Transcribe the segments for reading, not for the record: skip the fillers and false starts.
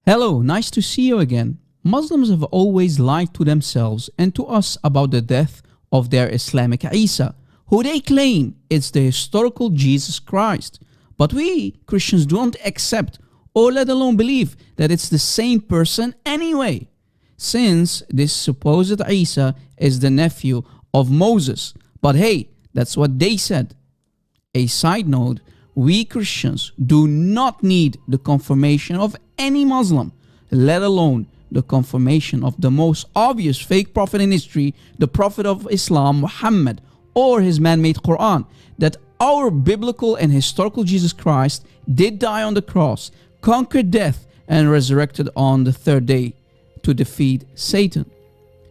Hello, nice to see you again. Muslims have always lied to themselves and to us about the death of their Islamic Isa, who they claim is the historical Jesus Christ. But we Christians don't accept or let alone believe that it's the same person anyway, since this supposed Isa is the nephew of Moses. But hey, that's what they said. A side note, we Christians do not need the confirmation of any Muslim, let alone the confirmation of the most obvious fake prophet in history, the Prophet of Islam, Muhammad, or his man-made Quran, that our biblical and historical Jesus Christ did die on the cross, conquered death, and resurrected on the third day to defeat Satan.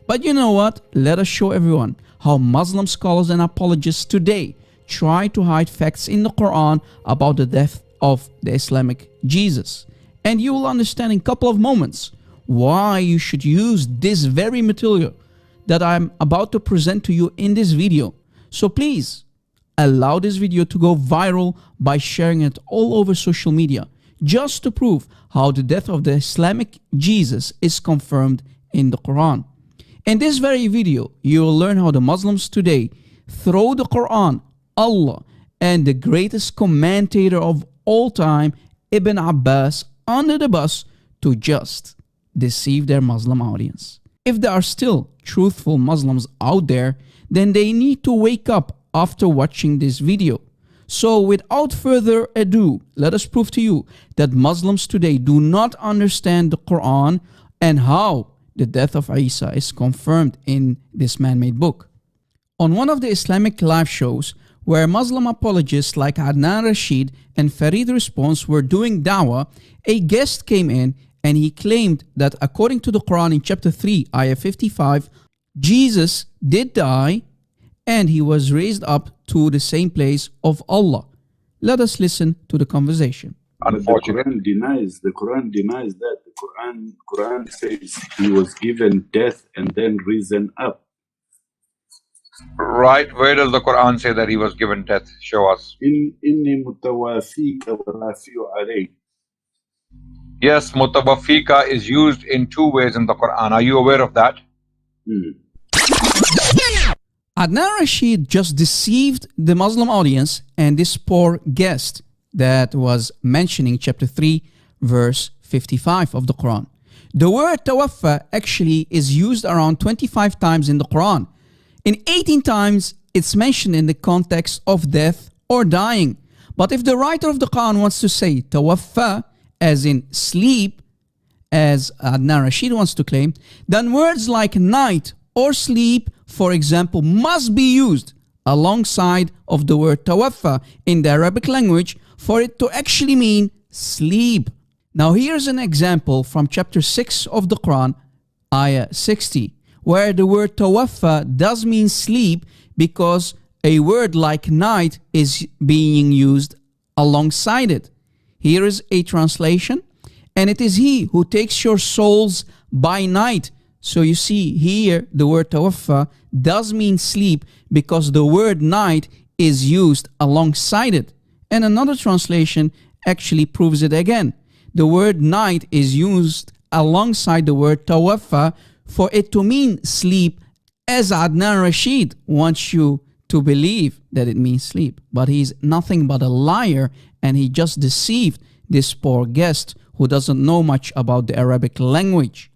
But you know what? Let us show everyone how Muslim scholars and apologists today try to hide facts in the Quran about the death of the Islamic Jesus. And you will understand in a couple of moments why you should use this very material that I'm about to present to you in this video. So please allow this video to go viral by sharing it all over social media, just to prove how the death of the Islamic Jesus is confirmed in the Quran. In this very video, you will learn how the Muslims today throw the Quran, Allah, and the greatest commentator of all time, Ibn Abbas, under the bus to just deceive their Muslim audience. If there are still truthful Muslims out there, then they need to wake up after watching this video. So without further ado, let us prove to you that Muslims today do not understand the Quran and how the death of Isa is confirmed in this man-made book. On one of the Islamic live shows, where Muslim apologists like Adnan Rashid and Farid Response were doing dawah, a guest came in and he claimed that according to the Quran in chapter 3, ayah 55, Jesus did die and he was raised up to the same place of Allah. Let us listen to the conversation. The Quran denies that. The Quran says he was given death and then risen up. Right, where does the Quran say that he was given death? Show us. Inni mutawafika wa rafi'u alayk. Yes, mutawafika is used in two ways in the Quran. Are you aware of that? Adnan Rashid just deceived the Muslim audience and this poor guest that was mentioning chapter 3 verse 55 of the Quran. The word tawaffa actually is used around 25 times in the Quran. In 18 times, it's mentioned in the context of death or dying. But if the writer of the Quran wants to say tawaffa, as in sleep, as Adnan Rashid wants to claim, then words like night or sleep, for example, must be used alongside of the word tawaffa in the Arabic language for it to actually mean sleep. Now here's an example from chapter 6 of the Quran, ayah 60. Where the word tawaffa does mean sleep because a word like night is being used alongside it. Here is a translation, and it is he who takes your souls by night. So you see here the word tawaffa does mean sleep because the word night is used alongside it. And another translation actually proves it again. The word night is used alongside the word tawaffa for it to mean sleep, as Adnan Rashid wants you to believe that it means sleep. But he's nothing but a liar, and he just deceived this poor guest who doesn't know much about the Arabic language.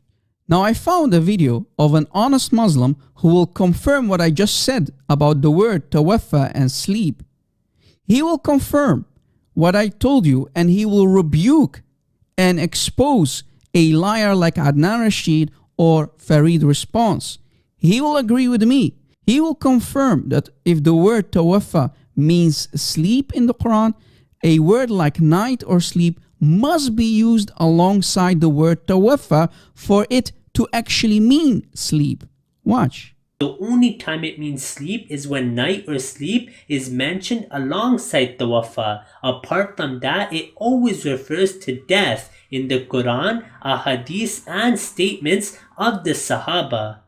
Now I found a video of an honest Muslim who will confirm what I just said about the word tawaffa and sleep. He will confirm what I told you, and he will rebuke and expose a liar like Adnan Rashid or Farid Response. He will agree with me. He will confirm that if the word tawaffa means sleep in the Quran, a word like night or sleep must be used alongside the word tawaffa for it to actually mean sleep. Watch. The only time it means sleep is when night or sleep is mentioned alongside tawaffa. Apart from that, it always refers to death in the Quran, ahadith, and statements of the Sahaba.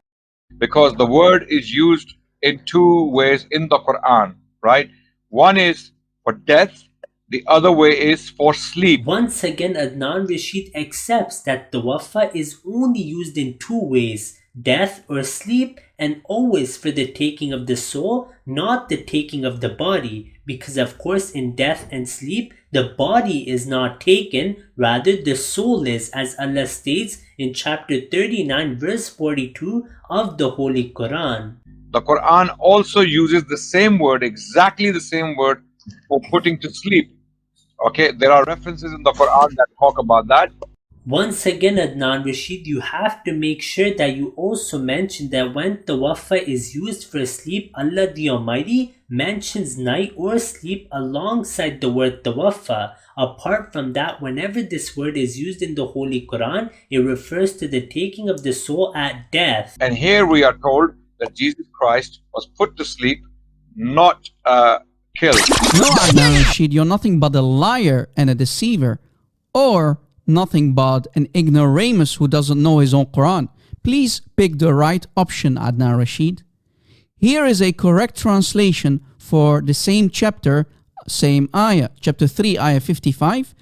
Because the word is used in two ways in the Quran, right? One is for death The other way is for sleep. Once again, Adnan Rashid accepts that tawaffa is only used in two ways, death or sleep, and always for the taking of the soul, not the taking of the body, because of course in death and sleep, the body is not taken, rather the soul is, as Allah states in chapter 39 verse 42 of the Holy Quran. The Quran also uses the same word, exactly the same word, for putting to sleep. Okay, there are references in the Quran that talk about that. Once again, Adnan Rashid, you have to make sure that you also mention that when tawaffa is used for sleep, Allah the Almighty mentions night or sleep alongside the word tawaffa. Apart from that, whenever this word is used in the Holy Quran, it refers to the taking of the soul at death. And here we are told that Jesus Christ was put to sleep, not killed. No, Adnan Rashid, you're nothing but a liar and a deceiver, or nothing but an ignoramus who doesn't know his own Quran. Please pick the right option, Adnan Rashid. Here is a correct translation for the same chapter, same ayah, chapter 3, ayah 55.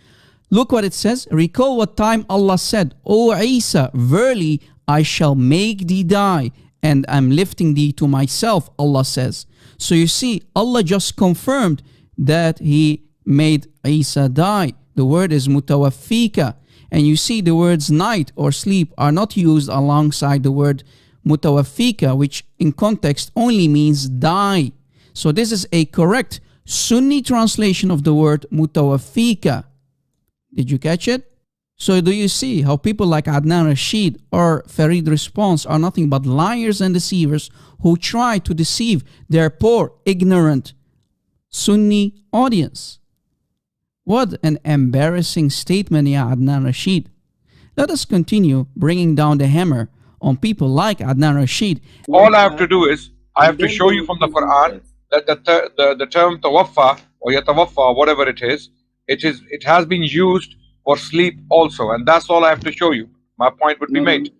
Look what it says. Recall what time Allah said, O Isa, verily I shall make thee die, and I'm lifting thee to myself, Allah says. So you see, Allah just confirmed that He made Isa die. The word is mutawaffika. And you see the words night or sleep are not used alongside the word mutawaffika, which in context only means die. So this is a correct Sunni translation of the word mutawaffika. Did you catch it? So do you see how people like Adnan Rashid or Farid Response are nothing but liars and deceivers who try to deceive their poor, ignorant Sunni audience? What an embarrassing statement, ya Adnan Rashid. Let us continue bringing down the hammer on people like Adnan Rashid. All I have to do is, I have to show you from the Quran that the term tawaffa or yatawaffa or whatever it it has been used for sleep also, and that's all I have to show you. My point would be made.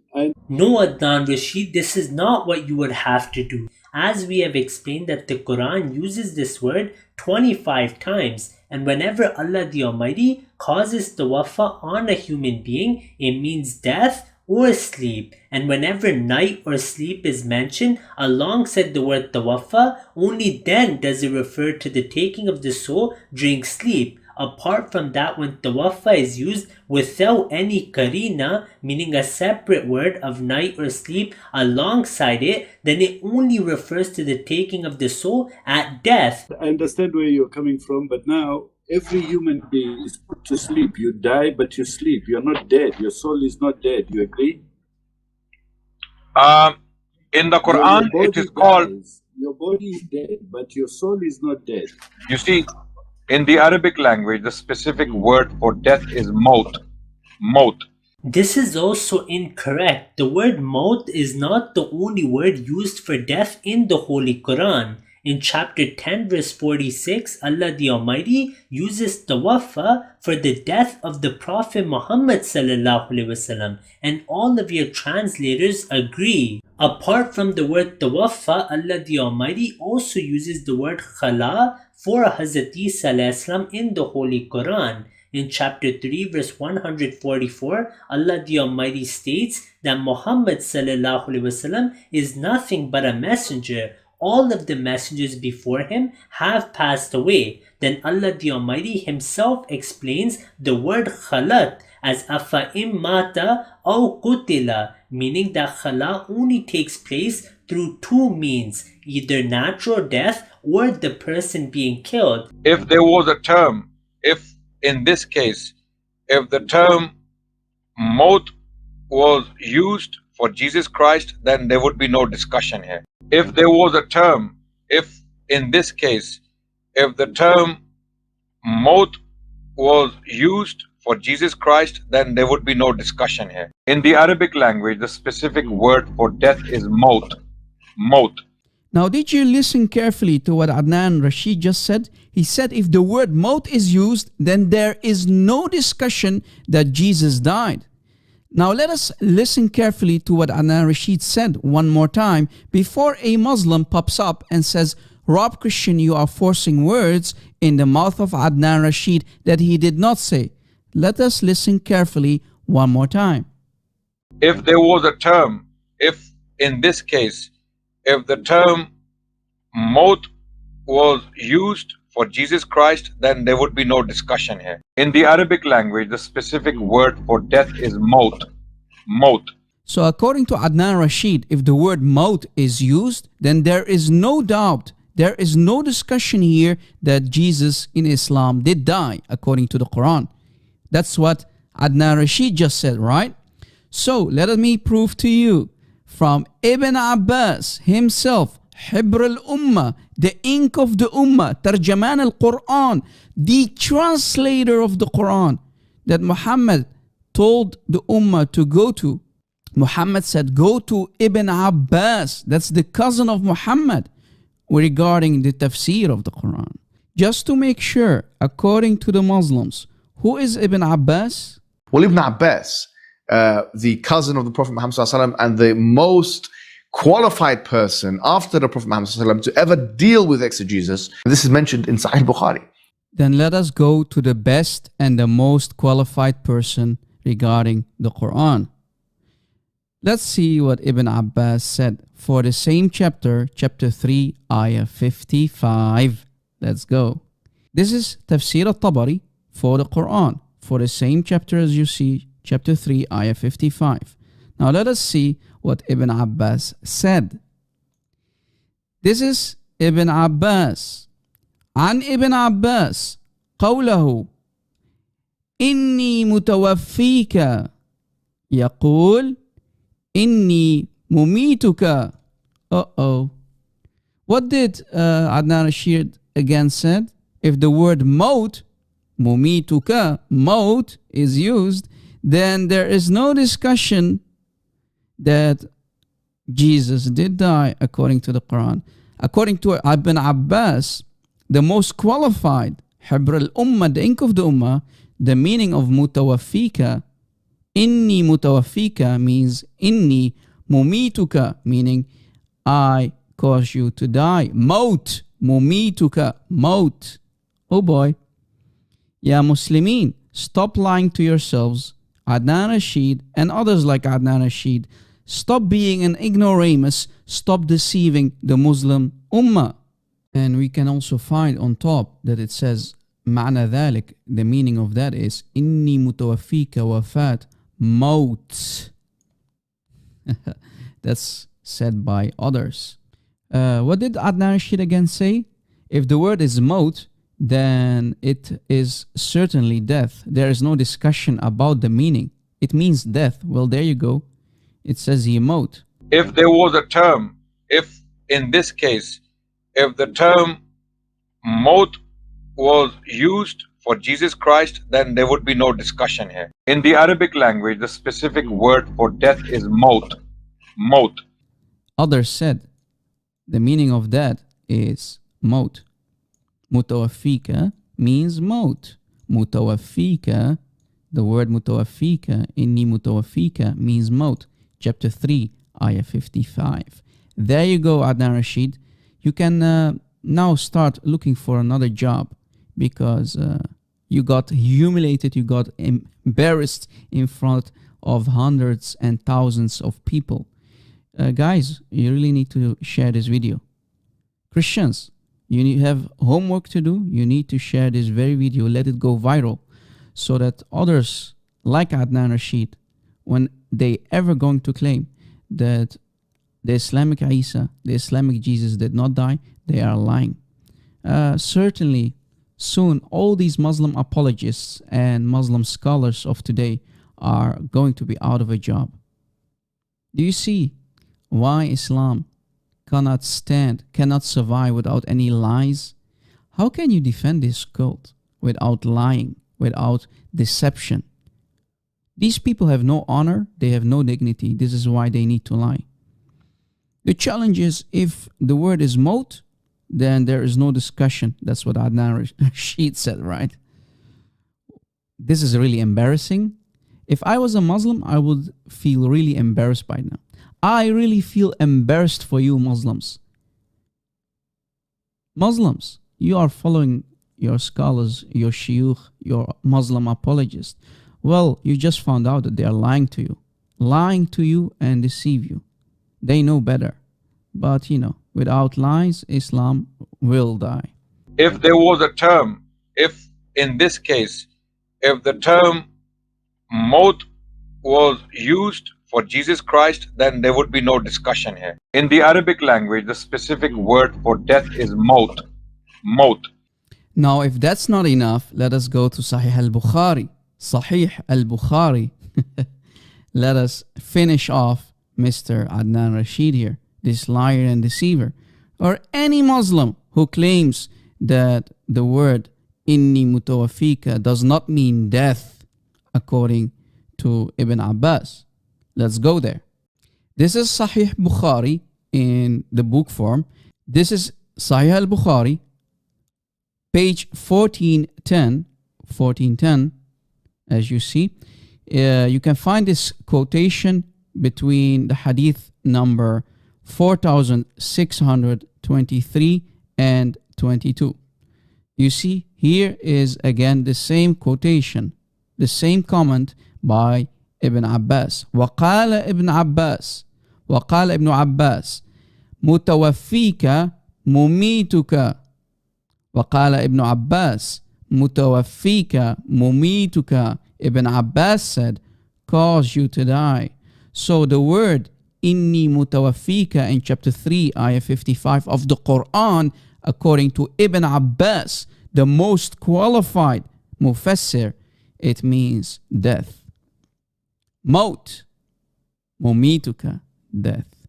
No, Adnan Rashid, this is not what you would have to do. As we have explained that the Quran uses this word 25 times, and whenever Allah the Almighty causes tawaffa on a human being, it means death or sleep. And whenever night or sleep is mentioned alongside the word tawaffa, only then does it refer to the taking of the soul during sleep. Apart from that, when tawaffa is used without any karina, meaning a separate word of night or sleep alongside it, then it only refers to the taking of the soul at death. I understand where you're coming from, but now every human being is put to sleep. You die, but you sleep. You're not dead. Your soul is not dead. You agree? In the Quran, it is called... Your body is dead, but your soul is not dead. You see, in the Arabic language, the specific word for death is maut. Maut. This is also incorrect. The word maut is not the only word used for death in the Holy Quran. In chapter 10 verse 46, Allah the Almighty uses tawaffa for the death of the Prophet Muhammad sallallahu alaihi wasallam, and all of your translators agree. Apart from the word tawaffa, Allah the Almighty also uses the word khala for Hazrat Isa alayhi salam in the Holy Quran. In chapter 3 verse 144, Allah the Almighty states that Muhammad sallallahu alaihi wasallam is nothing but a messenger. All of the messengers before him have passed away. Then Allah the Almighty Himself explains the word khalat as afa'im mata aw kutila, meaning that khala only takes place through two means, either natural death or the person being killed. If there was a term, if in this case, if the term maut was used for Jesus Christ, then there would be no discussion here. If there was a term, if in this case, if the term maut was used for Jesus Christ, then there would be no discussion here. In the Arabic language, the specific word for death is maut. Maut. Now, did you listen carefully to what Adnan Rashid just said? He said if the word maut is used, then there is no discussion that Jesus died. Now let us listen carefully to what Adnan Rashid said one more time before a Muslim pops up and says, Rob Christian, you are forcing words in the mouth of Adnan Rashid that he did not say. Let us listen carefully one more time. If there was a term, if in this case, if the term Maut was used for Jesus Christ, then there would be no discussion here. In the Arabic language, the specific word for death is Maut. Maut. So according to Adnan Rashid, if the word maut is used, then there is no doubt, there is no discussion here that Jesus in Islam did die according to the Quran. That's what Adnan Rashid just said, right? So let me prove to you from Ibn Abbas himself, Hibr al-Ummah, the ink of the Ummah, Tarjaman al-Quran, the translator of the Quran, that Muhammad told the Ummah to go to. Muhammad said, go to Ibn Abbas, that's the cousin of Muhammad, regarding the tafsir of the Quran. Just to make sure, according to the Muslims, who is Ibn Abbas? Well, Ibn Abbas, the cousin of the Prophet Muhammad ﷺ, and the most qualified person after the Prophet Muhammad ﷺ to ever deal with exegesis. This is mentioned in Sahih Bukhari. Then let us go to the best and the most qualified person regarding the Quran. Let's see what Ibn Abbas said for the same chapter, chapter 3, ayah 55. Let's go. This is Tafsir al-Tabari for the Quran, for the same chapter as you see, chapter 3, ayah 55. Now let us see what Ibn Abbas said. This is Ibn Abbas. عن ابن عباس قوله إني متوفيك يقول إني مميتك. What did Adnan Rashid again said? If the word maut, mumituka, maut is used, then there is no discussion that Jesus did die according to the Quran. According to Ibn Abbas, the most qualified, Hibr al-Ummah, the ink of the Ummah, the meaning of mutawafika, inni mutawafika means inni mumituka, meaning I cause you to die. Maut, mumituka, maut. Oh boy. Ya Muslimin, stop lying to yourselves. Adnan Rashid and others like Adnan Rashid, stop being an ignoramus, stop deceiving the Muslim Ummah. And we can also find on top that it says معنى ذلك, the meaning of that is إني متوفيك وفاة موت. That's said by others. What did Adnan Rashid again say? If the word is maut, then it is certainly death. There is no discussion about the meaning. It means death. Well, there you go. It says he maut. If there was a term, if in this case, if the term Maut was used for Jesus Christ, then there would be no discussion here. In the Arabic language, the specific word for death is Maut. Maut. Others said the meaning of that is maut. Mutawafika means maut. Mutawafika, the word mutawafika, inni mutawafika means maut. Chapter 3, ayah 55. There you go, Adnan Rashid. You can now start looking for another job because you got humiliated, you got embarrassed in front of hundreds and thousands of people. Guys, you really need to share this video. Christians, you have homework to do. You need to share this very video, let it go viral, so that others like Adnan Rashid, when they ever going to claim that the Islamic Isa, the Islamic Jesus did not die, they are lying. Certainly, soon all these Muslim apologists and Muslim scholars of today are going to be out of a job. Do you see why Islam cannot stand, cannot survive without any lies? How can you defend this cult without lying, without deception? These people have no honor, they have no dignity. This is why they need to lie. The challenge is, if the word is maut, then there is no discussion. That's what Adnan Rashid said, right? This is really embarrassing. If I was a Muslim, I would feel really embarrassed by now. I really feel embarrassed for you Muslims. Muslims, you are following your scholars, your shuyukh, your Muslim apologists. Well, you just found out that they are lying to you and deceive you. They know better. But without lies, Islam will die. If there was a term, if in this case, if the term maut was used for Jesus Christ, then there would be no discussion here. In the Arabic language, the specific word for death is maut. Maut. Now, if that's not enough, let us go to Sahih al-Bukhari. Sahih al-Bukhari. Let us finish off Mr. Adnan Rashid here, this liar and deceiver, or any Muslim who claims that the word inni mutawafika does not mean death, according to Ibn Abbas. Let's go there. This is Sahih Bukhari in the book form. This is Sahih al-Bukhari, page 1410, as you see. You can find this quotation between the hadith number 4623 and 22. You see, here is again the same quotation, the same comment by Ibn Abbas. وقال ابن عباس متوفيك مميتك. وقال ابن عباس متوفيك مميتك. Ibn Abbas said, cause you to die. So the word inni mutawaffika in chapter 3, ayah 55 of the Quran, according to Ibn Abbas, the most qualified mufassir, it means death. Maut, mumituka, death.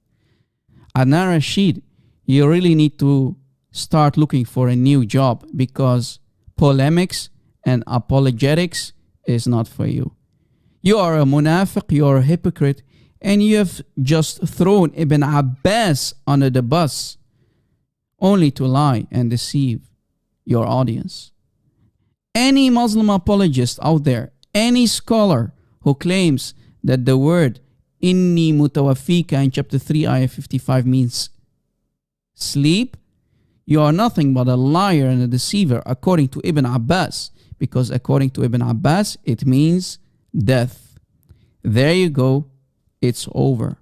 Adnan Rashid, you really need to start looking for a new job, because polemics and apologetics is not for you. You are a munafiq, you are a hypocrite, and you have just thrown Ibn Abbas under the bus only to lie and deceive your audience. Any Muslim apologist out there, any scholar who claims that the word inni mutawaffika in chapter 3 ayah 55 means sleep, you are nothing but a liar and a deceiver according to Ibn Abbas, because according to Ibn Abbas it means death. There you go. It's over.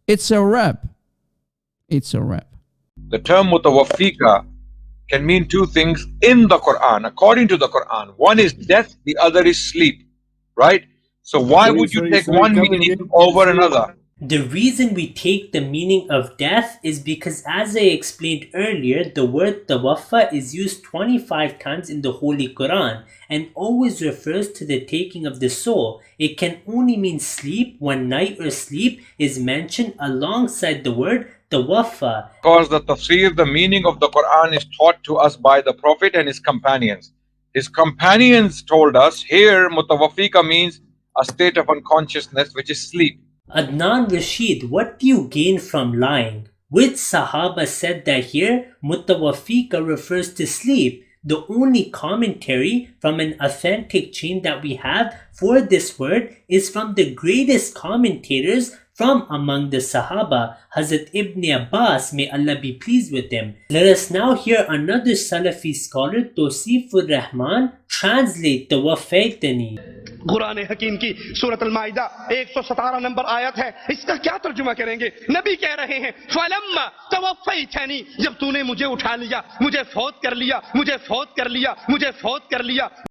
It's a wrap. It's a wrap. The term mutawaffika can mean two things in the Quran, according to the Quran. One is death, the other is sleep, right? So why would you take one meaning over another? The reason we take the meaning of death is because, as I explained earlier, the word tawaffa is used 25 times in the Holy Quran and always refers to the taking of the soul. It can only mean sleep when night or sleep is mentioned alongside the word tawaffa. Because the tafsir, the meaning of the Quran is taught to us by the Prophet and his companions. His companions told us here mutawaffika means a state of unconsciousness, which is sleep. Adnan Rashid, what do you gain from lying? Which Sahaba said that here mutawaffika refers to sleep? The only commentary from an authentic chain that we have for this word is from the greatest commentators from among the Sahaba, Hazrat Ibn Abbas, may Allah be pleased with him. Let us now hear another Salafi scholar, Tosifur Rahman, translate the Wafaitani. Quran हकीम की सूरत अल-माइदा 117 number आयत है, इसका क्या तर्जुमा करेंगे? नबी कह रहे हैं फलम्मा तवफ़ैतनी, जब तूने मुझे उठा लिया, मुझे फौत कर लिया, मुझे फौत कर लिया, मुझे फौत कर लिया.